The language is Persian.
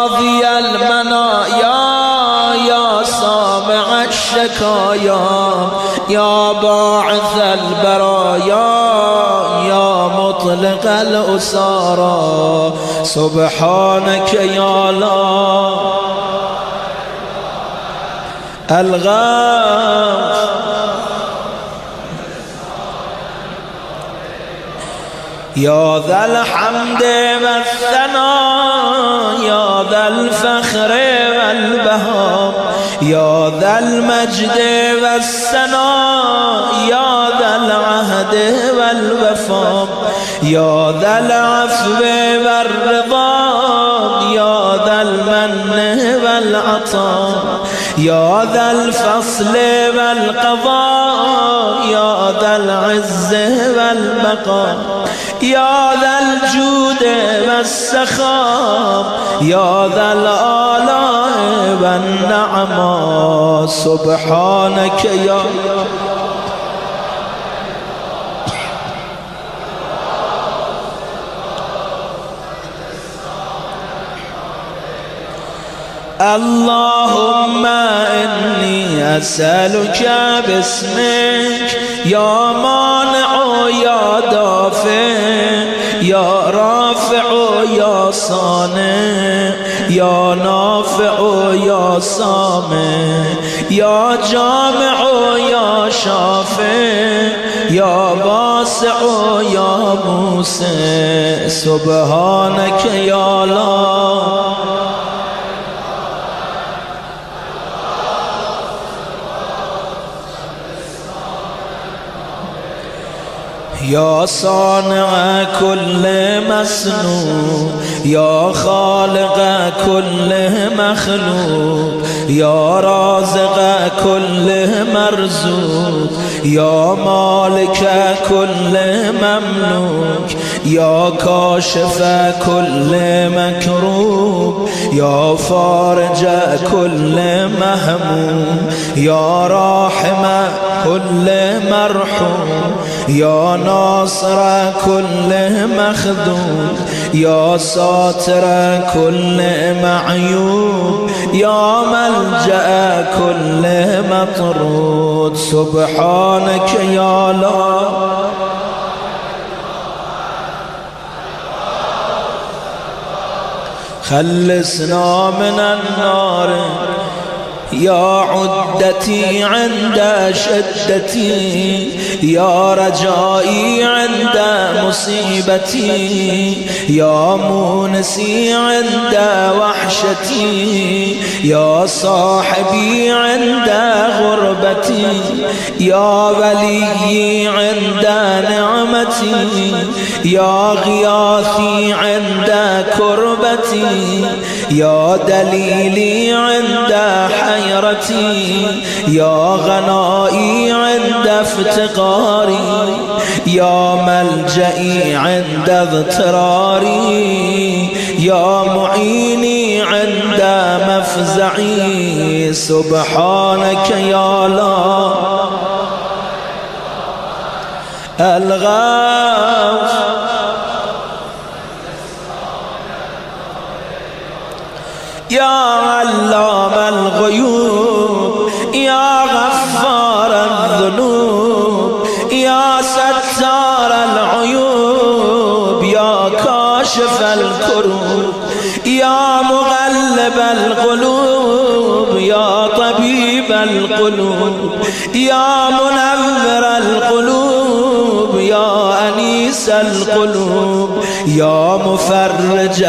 قاضي المنايا يا سامع الشكايا يا باعث البرايا يا مطلق الأسارى سبحانك يا لا الغاث يا ذا الحمد والثناء يا ذا الفخر والبهاء يا ذا المجد والثناء يا ذا العهد والوفاء يا ذا العفو والرضا يا ذا المن والعطاء يا ذا الفصل والقضاء يا ذا العز والبقاء يا ذا الجود والسخاء يا ذا الآلاء والنعماء سبحانك يا اللهم إني أسألك باسمك يا مانع يا دافع يا رافع يا صانع يا نافع يا سامع يا جامع يا شافع يا واسع يا موسع سبحانك يا لا يا صانع كل مسنون يا خالق كل مخلوق يا رازق كل مرزوق يا مالك كل مملوك يا كاشف كل مكروب يا فارج كل مهموم يا راحم كل مرحوم يا ناصر كل مخذول يا ساتر كل معيوب يا ملجأ كل مطرود سبحانك يا لا خلصنا من النار يا عدتي عند شدتي يا رجائي عند مصيبتي يا مونسي عند وحشتي يا صاحبي عند غربتي يا وليي عند نعمتي يا غياثي عند كربتي يا دليلي عند حيرتي يا غنائي عند افتقاري يا ملجئي عند اضطراري يا معيني عند مفزعي سبحانك يا لا الغاث يا علام الغيوب يا غفار الذنوب يا ستار العيوب يا كاشف الكروب يا مغلب القلوب يا طبيب القلوب يا منور القلوب يا أنيس القلوب يا مفرج